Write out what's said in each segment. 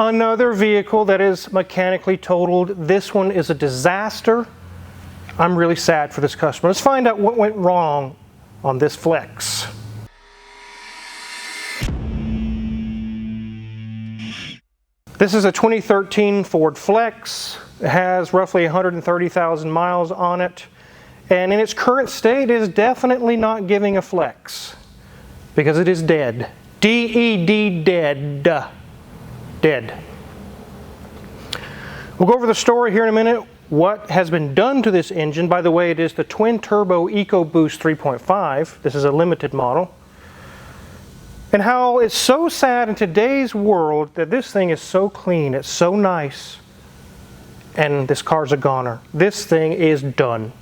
Another vehicle that is mechanically totaled. This one is a disaster. I'm really sad for this customer. Let's find out what went wrong on this Flex. This is a 2013 Ford Flex. It has roughly 130,000 miles on it. And in its current state, it is definitely not giving a flex because it is dead. D-E-D, dead. Dead. We'll go over the story here in a minute. What has been done to this engine. By the way, it is the twin turbo EcoBoost 3.5. This is a limited model. And how it's so sad in today's world that this thing is so clean, it's so nice, and this car's a goner. This thing is done.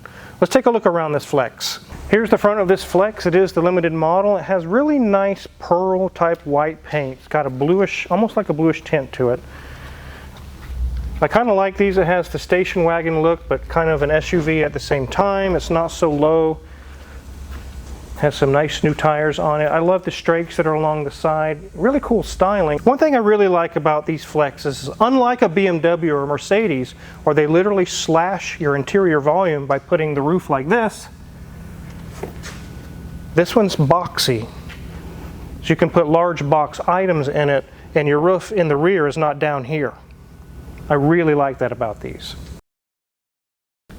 Let's take a look around this Flex. Here's the front of this Flex. It is the limited model. It has really nice pearl type white paint. It's got a bluish, almost like a bluish tint to it. I kind of like these. It has the station wagon look, but kind of an SUV at the same time. It's not so low. Has some nice new tires on it. I love the strakes that are along the side. Really cool styling. One thing I really like about these Flexes is unlike a BMW or a Mercedes, where they literally slash your interior volume by putting the roof like this, this one's boxy. So you can put large box items in it, and your roof in the rear is not down here. I really like that about these.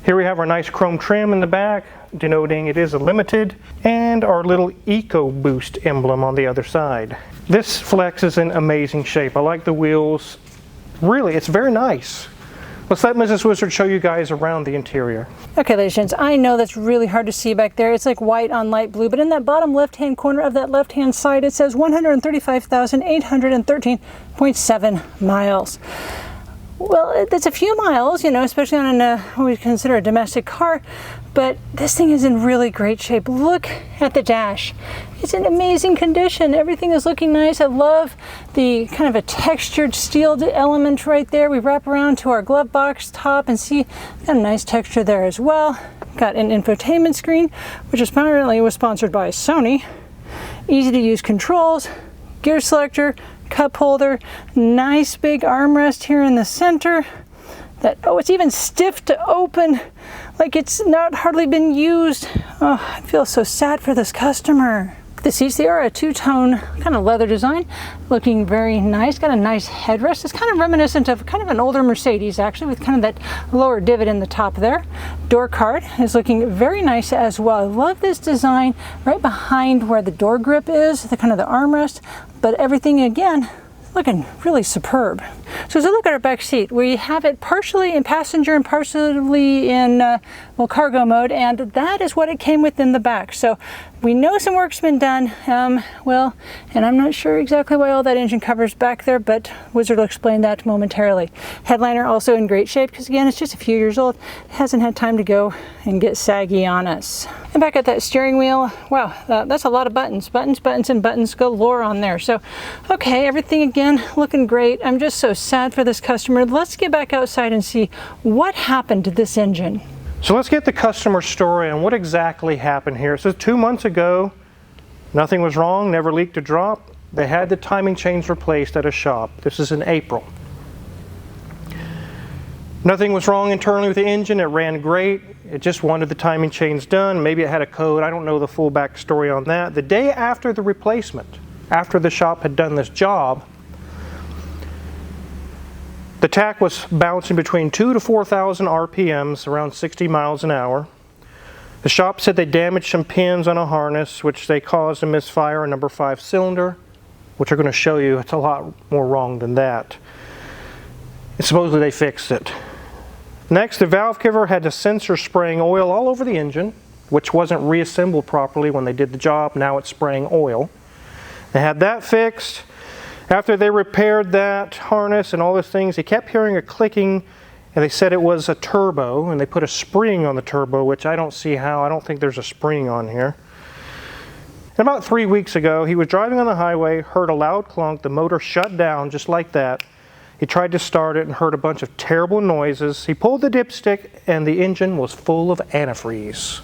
Here we have our nice chrome trim in the back, denoting it is a limited, and our little EcoBoost emblem on the other side. This Flex is in amazing shape. I like the wheels. Really, it's very nice. Let's let Mrs. Wizard show you guys around the interior. Okay, ladies and gents, I know that's really hard to see back there. It's like white on light blue, but in that bottom left-hand corner of that left-hand side, it says 135,813.7 miles. Well, that's a few miles, you know, especially on what we consider a domestic car, but this thing is in really great shape. Look at the dash. It's in amazing condition. Everything is looking nice. I love the kind of a textured steel element right there. We wrap around to our glove box top and see got a nice texture there as well. Got an infotainment screen, which apparently was sponsored by Sony. Easy to use controls, gear selector, cup holder, nice big armrest here in the center. It's even stiff to open, like it's not hardly been used. Oh, I feel so sad for this customer. The seats, they are a two-tone kind of leather design, looking very nice. Got a nice headrest. It's kind of reminiscent of kind of an older Mercedes, actually, with kind of that lower divot in the top there. Door card is looking very nice as well. I love this design right behind where the door grip is, the kind of the armrest, but everything again looking really superb. So as we look at our back seat, we have it partially in passenger and partially in cargo mode, and that is what it came with in the back. So we know some work's been done, and I'm not sure exactly why all that engine cover's back there, but Wizard will explain that momentarily. Headliner also in great shape, because again, it's just a few years old. It hasn't had time to go and get saggy on us. And back at that steering wheel, wow, that's a lot of buttons. Buttons, and buttons galore on there. So, okay, everything again looking great. I'm just so sad for this customer. Let's get back outside and see what happened to this engine. So let's get the customer story on what exactly happened here. So 2 months ago, nothing was wrong, never leaked a drop. They had the timing chains replaced at a shop. This is in April. Nothing was wrong internally with the engine. It ran great. It just wanted the timing chains done. Maybe it had a code. I don't know the full backstory on that. The day after the replacement, after the shop had done this job, the tach was bouncing between 2,000 to 4,000 RPMs, around 60 miles an hour. The shop said they damaged some pins on a harness, which they caused a misfire, a number 5 cylinder, which I'm going to show you. It's a lot more wrong than that. And supposedly they fixed it. Next, the valve cover had the sensor spraying oil all over the engine, which wasn't reassembled properly when they did the job. Now it's spraying oil. They had that fixed. After they repaired that harness and all those things, they kept hearing a clicking, and they said it was a turbo, and they put a spring on the turbo, which I don't see how. I don't think there's a spring on here. And about 3 weeks ago, he was driving on the highway, heard a loud clunk, the motor shut down just like that. He tried to start it and heard a bunch of terrible noises. He pulled the dipstick, and the engine was full of antifreeze.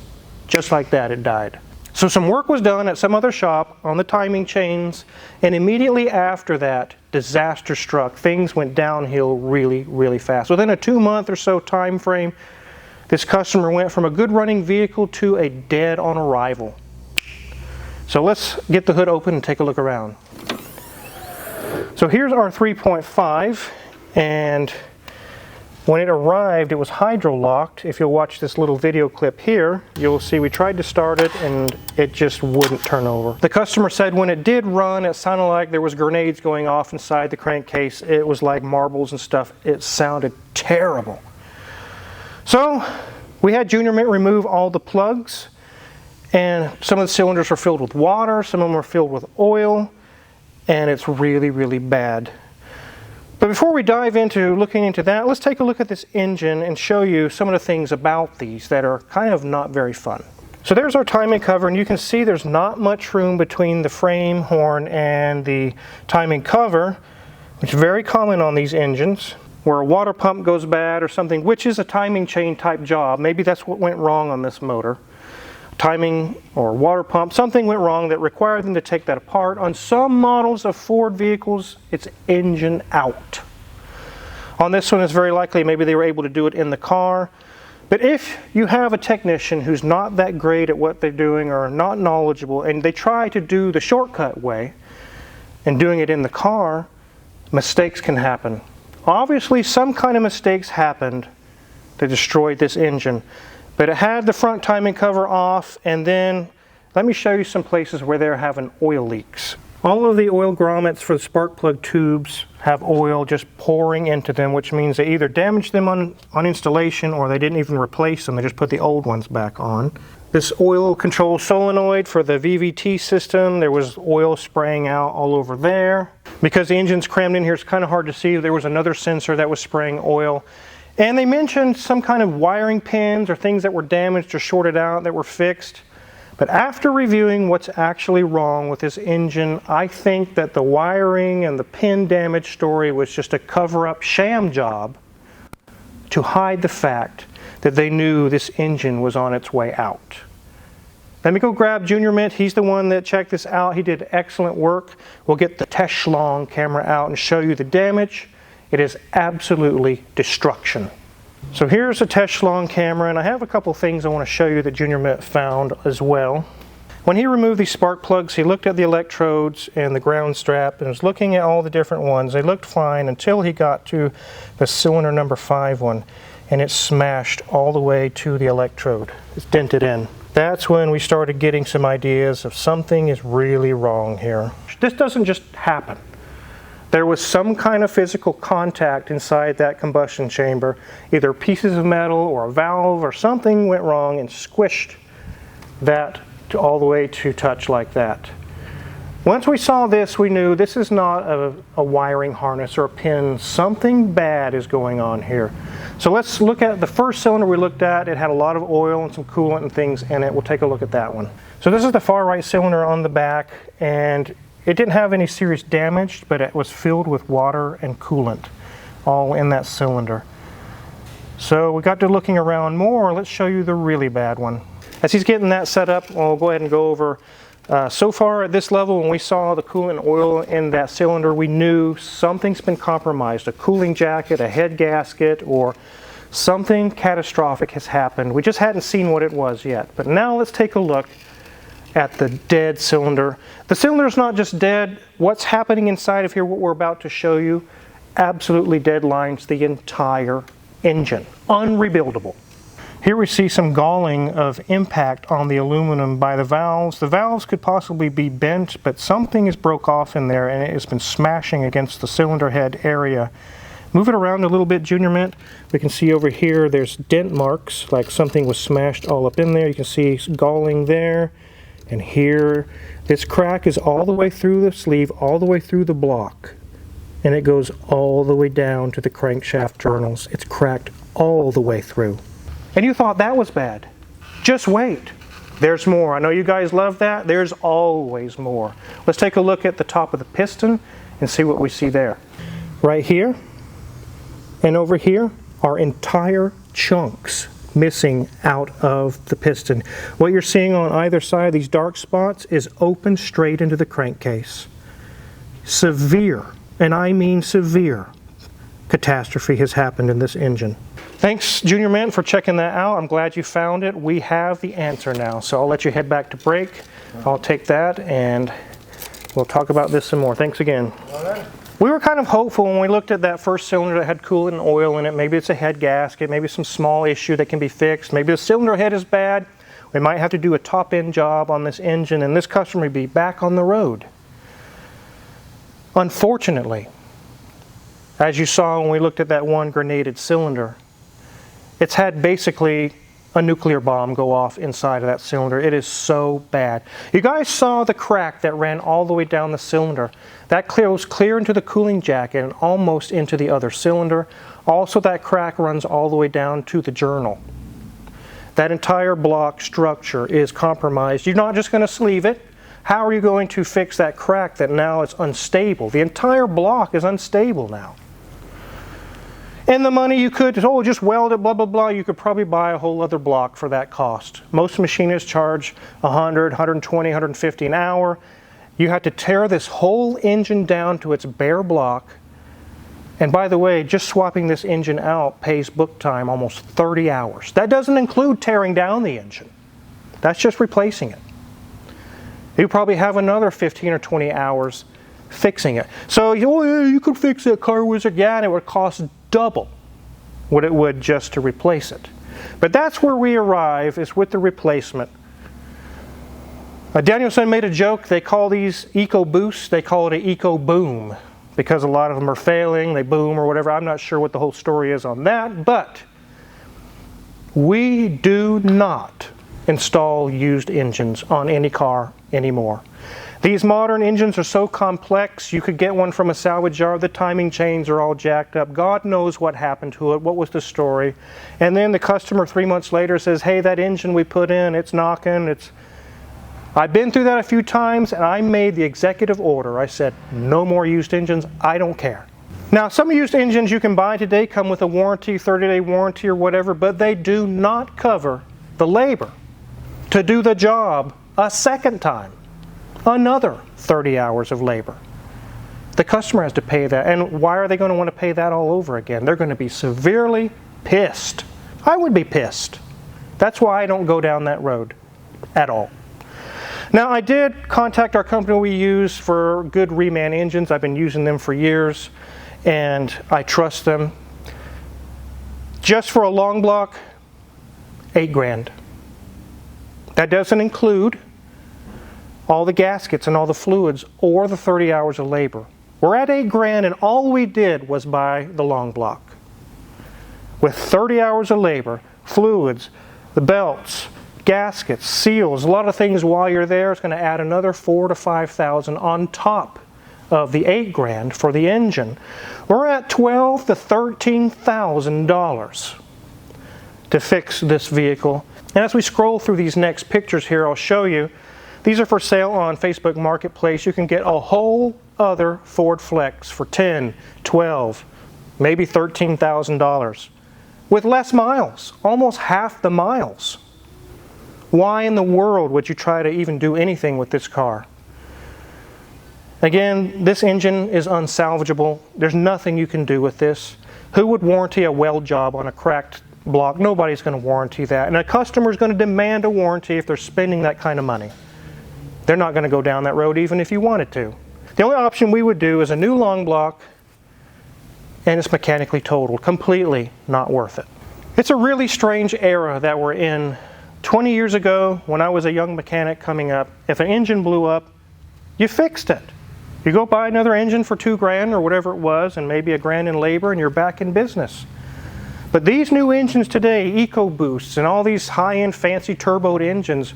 Just like that, it died. So some work was done at some other shop on the timing chains, and immediately after that, disaster struck. Things went downhill really, really fast. Within a 2-month or so time frame, this customer went from a good running vehicle to a dead on arrival. So let's get the hood open and take a look around. So here's our 3.5, and when it arrived, it was hydro-locked. If you'll watch this little video clip here, you'll see we tried to start it and it just wouldn't turn over. The customer said when it did run, it sounded like there was grenades going off inside the crankcase. It was like marbles and stuff. It sounded terrible. So we had Junior Mint remove all the plugs, and some of the cylinders were filled with water, some of them were filled with oil, and it's really, really bad. But before we dive into looking into that, let's take a look at this engine and show you some of the things about these that are kind of not very fun. So there's our timing cover, and you can see there's not much room between the frame horn and the timing cover, which is very common on these engines, where a water pump goes bad or something, which is a timing chain type job. Maybe that's what went wrong on this motor. Timing or water pump, something went wrong that required them to take that apart. On some models of Ford vehicles, it's engine out. On this one, it's very likely maybe they were able to do it in the car. But if you have a technician who's not that great at what they're doing or not knowledgeable, and they try to do the shortcut way and doing it in the car, mistakes can happen. Obviously, some kind of mistakes happened that destroyed this engine. But it had the front timing cover off, and then let me show you some places where they're having oil leaks. All of the oil grommets for the spark plug tubes have oil just pouring into them, which means they either damaged them on installation or they didn't even replace them. They just put the old ones back on. This oil control solenoid for the VVT system, there was oil spraying out all over there. Because the engine's crammed in here, it's kind of hard to see. There was another sensor that was spraying oil. And they mentioned some kind of wiring pins or things that were damaged or shorted out that were fixed. But after reviewing what's actually wrong with this engine, I think that the wiring and the pin damage story was just a cover-up sham job to hide the fact that they knew this engine was on its way out. Let me go grab Junior Mint. He's the one that checked this out. He did excellent work. We'll get the Techlong camera out and show you the damage. It is absolutely destruction. So here's a Techlong camera, and I have a couple things I want to show you that Junior Mint found as well. When he removed these spark plugs, he looked at the electrodes and the ground strap and was looking at all the different ones. They looked fine until he got to the cylinder number 5 one, and it smashed all the way to the electrode. It's dented in. That's when we started getting some ideas of something is really wrong here. This doesn't just happen. There was some kind of physical contact inside that combustion chamber. Either pieces of metal or a valve or something went wrong and squished that all the way to touch like that. Once we saw this, we knew this is not a wiring harness or a pin. Something bad is going on here. So let's look at the first cylinder we looked at. It had a lot of oil and some coolant and things in it. We'll take a look at that one. So this is the far right cylinder on the back, and it didn't have any serious damage, but it was filled with water and coolant all in that cylinder. So we got to looking around more. Let's show you the really bad one. As he's getting that set up, I'll go ahead and go over. So far at this level, when we saw the coolant oil in that cylinder, we knew something's been compromised. A cooling jacket, a head gasket, or something catastrophic has happened. We just hadn't seen what it was yet. But now let's take a look at the dead cylinder. The cylinder is not just dead. What's happening inside of here, what we're about to show you, absolutely deadlines the entire engine. Unrebuildable. Here we see some galling of impact on the aluminum by the valves. The valves could possibly be bent, but something is broke off in there and it has been smashing against the cylinder head area. Move it around a little bit, Junior Mint. We can see over here there's dent marks, like something was smashed all up in there. You can see galling there. And here, this crack is all the way through the sleeve, all the way through the block. And it goes all the way down to the crankshaft journals. It's cracked all the way through. And you thought that was bad. Just wait. There's more. I know you guys love that. There's always more. Let's take a look at the top of the piston and see what we see there. Right here and over here are entire chunks missing out of the piston. What you're seeing on either side of these dark spots is open straight into the crankcase. Severe and I mean severe, catastrophe has happened in this engine. Thanks, Junior Mint, for checking that out. I'm glad you found it. We have the answer now, so I'll let you head back to break. I'll take that and we'll talk about this some more. Thanks again. All right. We were kind of hopeful when we looked at that first cylinder that had coolant and oil in it. Maybe it's a head gasket, maybe some small issue that can be fixed. Maybe the cylinder head is bad. We might have to do a top-end job on this engine and this customer would be back on the road. Unfortunately, as you saw when we looked at that one grenaded cylinder, it's had basically a nuclear bomb go off inside of that cylinder. It is so bad. You guys saw the crack that ran all the way down the cylinder. That was clear into the cooling jacket and almost into the other cylinder. Also, that crack runs all the way down to the journal. That entire block structure is compromised. You're not just going to sleeve it. How are you going to fix that crack that now is unstable? The entire block is unstable now. And the money you could, oh, just weld it, blah, blah, blah, you could probably buy a whole other block for that cost. Most machinists charge $100, $120, $150 an hour. You have to tear this whole engine down to its bare block. And by the way, just swapping this engine out pays book time almost 30 hours. That doesn't include tearing down the engine. That's just replacing it. You probably have another 15 or 20 hours fixing it. So, oh, yeah, you could fix that, Car Wizard. Yeah, and it would cost double what it would just to replace it. But that's where we arrive, is with the replacement. Danielson made a joke. They call these Eco Boosts, they call it an Eco Boom, because a lot of them are failing, they boom or whatever. I'm not sure what the whole story is on that, but we do not install used engines on any car anymore. These modern engines are so complex, you could get one from a salvage yard, the timing chains are all jacked up. God knows what happened to it, what was the story. And then the customer 3 months later says, hey, that engine we put in, it's knocking, I've been through that a few times and I made the executive order. I said, no more used engines, I don't care. Now, some used engines you can buy today come with a warranty, 30-day warranty or whatever, but they do not cover the labor to do the job a second time. Another 30 hours of labor. The customer has to pay that. And why are they going to want to pay that all over again? They're going to be severely pissed. I would be pissed. That's why I don't go down that road at all. Now, I did contact our company we use for good reman engines. I've been using them for years, and I trust them. Just for a long block, $8,000. That doesn't include all the gaskets and all the fluids or the 30 hours of labor. We're at $8,000 and all we did was buy the long block. With 30 hours of labor, fluids, the belts, gaskets, seals, a lot of things while you're there, it's going to add another $4,000 to $5,000 on top of the $8,000 for the engine. We're at $12,000 to $13,000 to fix this vehicle. And as we scroll through these next pictures here, I'll show you. These are for sale on Facebook Marketplace. You can get a whole other Ford Flex for $10,000, $12,000, maybe $13,000 with less miles, almost half the miles. Why in the world would you try to even do anything with this car? Again, this engine is unsalvageable. There's nothing you can do with this. Who would warranty a weld job on a cracked block? Nobody's going to warranty that. And a customer is going to demand a warranty if they're spending that kind of money. They're not going to go down that road even if you wanted to. The only option we would do is a new long block and it's mechanically totaled. Completely not worth it. It's a really strange era that we're in. 20 years ago, when I was a young mechanic coming up, if an engine blew up, you fixed it. You go buy another engine for $2,000 or whatever it was and maybe $1,000 in labor and you're back in business. But these new engines today, EcoBoosts and all these high-end fancy turboed engines,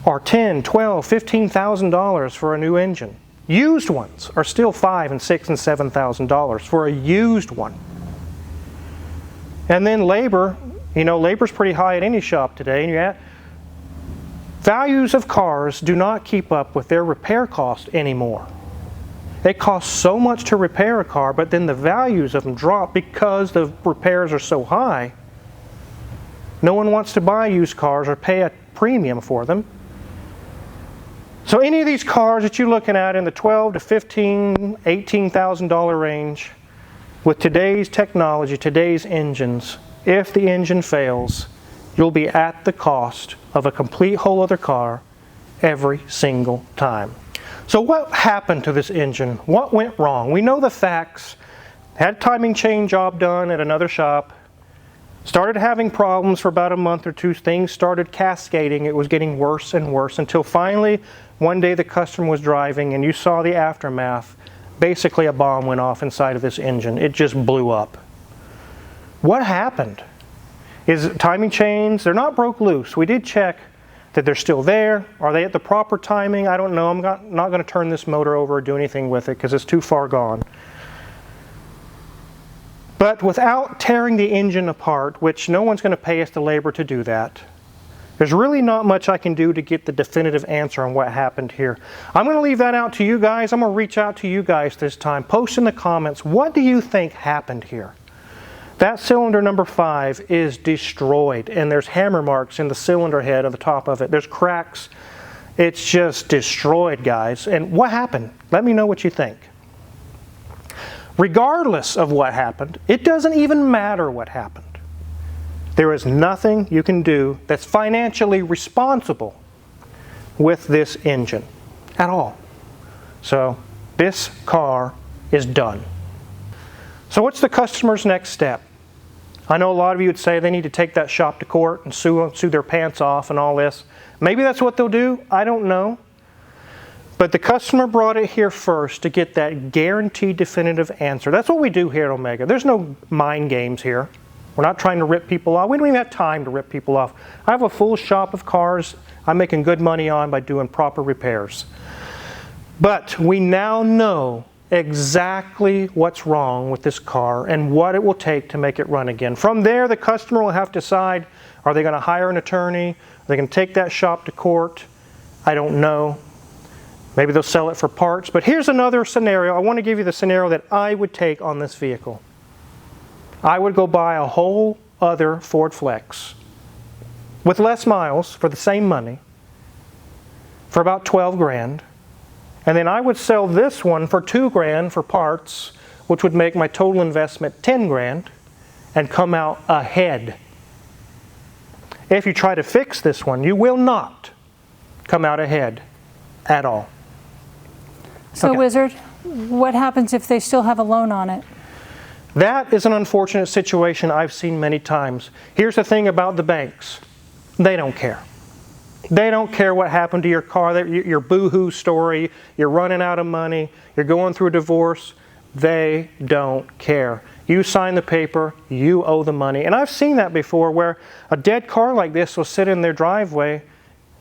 are $10,000, $12,000, $15,000 for a new engine. Used ones are still $5,000 and $6,000 and $7,000 for a used one. And then labor, labor's pretty high at any shop today. And values of cars do not keep up with their repair cost anymore. It costs so much to repair a car, but then the values of them drop because the repairs are so high. No one wants to buy used cars or pay a premium for them. So any of these cars that you're looking at in the $12,000 to $15,000, $18,000 range, with today's technology, today's engines, if the engine fails, you'll be at the cost of a complete whole other car every single time. So what happened to this engine? What went wrong? We know the facts. Had a timing chain job done at another shop. Started having problems for about a month or two. Things started cascading. It was getting worse and worse until finally one day the customer was driving and you saw the aftermath. Basically a bomb went off inside of this engine. It just blew up. What happened? Is timing chains, they're not broke loose. We did check that they're still there. Are they at the proper timing? I don't know. I'm not going to turn this motor over or do anything with it because it's too far gone. But without tearing the engine apart, which no one's going to pay us the labor to do that, there's really not much I can do to get the definitive answer on what happened here. I'm going to leave that out to you guys. I'm going to reach out to you guys this time. Post in the comments, what do you think happened here? That cylinder number 5 is destroyed, and there's hammer marks in the cylinder head at the top of it. There's cracks. It's just destroyed, guys. And what happened? Let me know what you think. Regardless of what happened, it doesn't even matter what happened. There is nothing you can do that's financially responsible with this engine at all. So this car is done. So what's the customer's next step? I know a lot of you would say they need to take that shop to court and sue their pants off and all this. Maybe that's what they'll do. I don't know. But the customer brought it here first to get that guaranteed definitive answer. That's what we do here at Omega. There's no mind games here. We're not trying to rip people off. We don't even have time to rip people off. I have a full shop of cars I'm making good money on by doing proper repairs. But we now know exactly what's wrong with this car and what it will take to make it run again. From there, the customer will have to decide, are they going to hire an attorney? Are they going to take that shop to court? I don't know. Maybe they'll sell it for parts. But here's another scenario. I want to give you the scenario that I would take on this vehicle. I would go buy a whole other Ford Flex with less miles for the same money for about 12 grand. And then I would sell this one for 2 grand for parts, which would make my total investment 10 grand and come out ahead. If you try to fix this one, you will not come out ahead at all. So, Okay. Wizard, what happens if they still have a loan on it? That is an unfortunate situation I've seen many times. Here's the thing about the banks. They don't care. They don't care what happened to your car, your boo-hoo story, you're running out of money, you're going through a divorce. They don't care. You sign the paper, you owe the money. And I've seen that before where a dead car like this will sit in their driveway,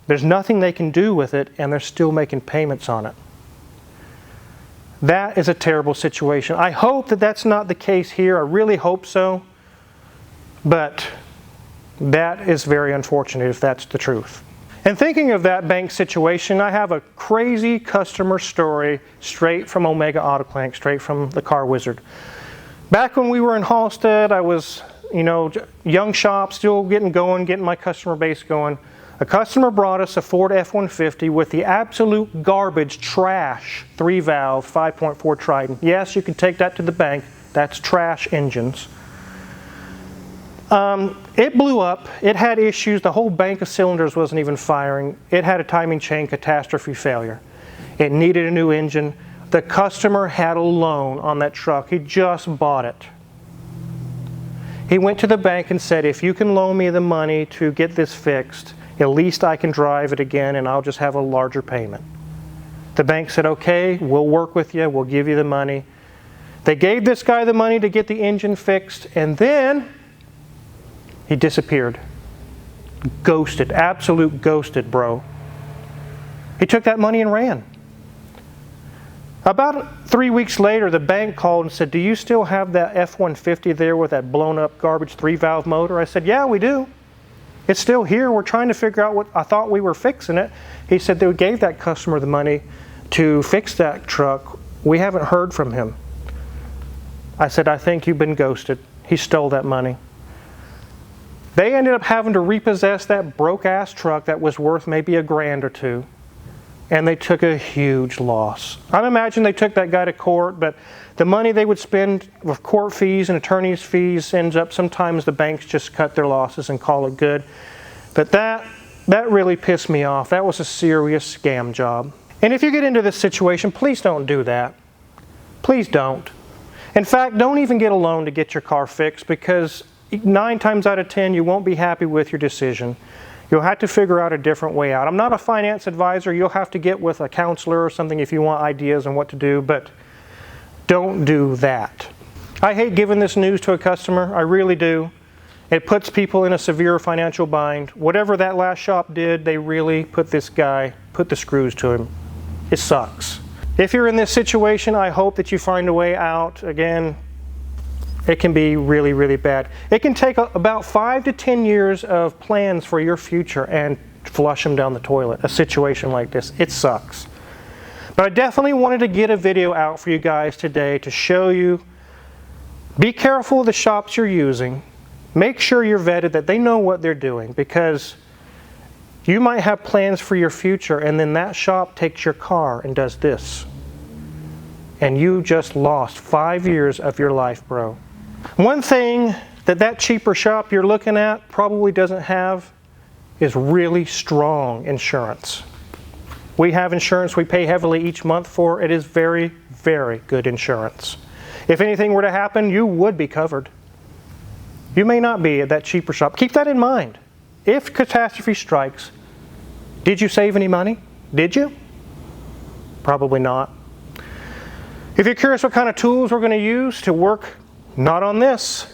there's nothing they can do with it, and they're still making payments on it. That is a terrible situation. I hope that that's not the case here. I really hope so. But that is very unfortunate if that's the truth. And thinking of that bank situation, I have a crazy customer story straight from Omega Auto Clank, straight from the Car Wizard. Back when we were in Halstead, I was, young shop, still getting going, getting my customer base going. A customer brought us a Ford F-150 with the absolute garbage, trash, 3-valve, 5.4 Triton. Yes, you can take that to the bank. That's trash engines. It blew up. It had issues. The whole bank of cylinders wasn't even firing. It had a timing chain catastrophe failure. It needed a new engine. The customer had a loan on that truck. He just bought it. He went to the bank and said, if you can loan me the money to get this fixed, at least I can drive it again and I'll just have a larger payment. The bank said, okay, we'll work with you. We'll give you the money. They gave this guy the money to get the engine fixed, and then he disappeared. Ghosted. Absolute ghosted, bro. He took that money and ran. About 3 weeks later, the bank called and said, do you still have that F-150 there with that blown up garbage 3-valve motor? I said, yeah, we do. It's still here. We're trying to figure out what, I thought we were fixing it. He said they gave that customer the money to fix that truck. We haven't heard from him. I said, I think you've been ghosted. He stole that money. They ended up having to repossess that broke-ass truck that was worth maybe $1,000 or $2,000. and they took a huge loss. I imagine they took that guy to court, but the money they would spend with court fees and attorney's fees ends up, sometimes the banks just cut their losses and call it good. But that really pissed me off. That was a serious scam job. And if you get into this situation, please don't do that. Please don't. In fact, don't even get a loan to get your car fixed, because 9 times out of 10 you won't be happy with your decision. You'll have to figure out a different way out. I'm not a finance advisor. You'll have to get with a counselor or something if you want ideas on what to do, but don't do that. I hate giving this news to a customer. I really do. It puts people in a severe financial bind. Whatever that last shop did, they really put the screws to him. It sucks. If you're in this situation, I hope that you find a way out. Again, it can be really, really bad. It can take about 5 to 10 years of plans for your future and flush them down the toilet, a situation like this. It sucks. But I definitely wanted to get a video out for you guys today to show you, be careful of the shops you're using. Make sure you're vetted, that they know what they're doing, because you might have plans for your future and then that shop takes your car and does this. And you just lost 5 years of your life, bro. One thing that cheaper shop you're looking at probably doesn't have is really strong insurance. We have insurance we pay heavily each month for. It is very, very good insurance. If anything were to happen, you would be covered. You may not be at that cheaper shop. Keep that in mind. If catastrophe strikes, did you save any money? Did you? Probably not. If you're curious what kind of tools we're going to use to work not on this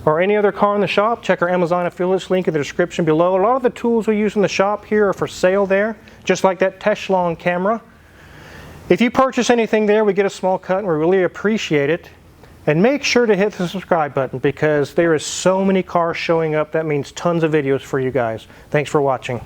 or any other car in the shop, check our Amazon affiliates link in the description below. A lot of the tools we use in the shop here are for sale there, just like that Techlong camera. If you purchase anything there, we get a small cut and we really appreciate it. And make sure to hit the subscribe button, because there is so many cars showing up. That means tons of videos for you guys. Thanks for watching.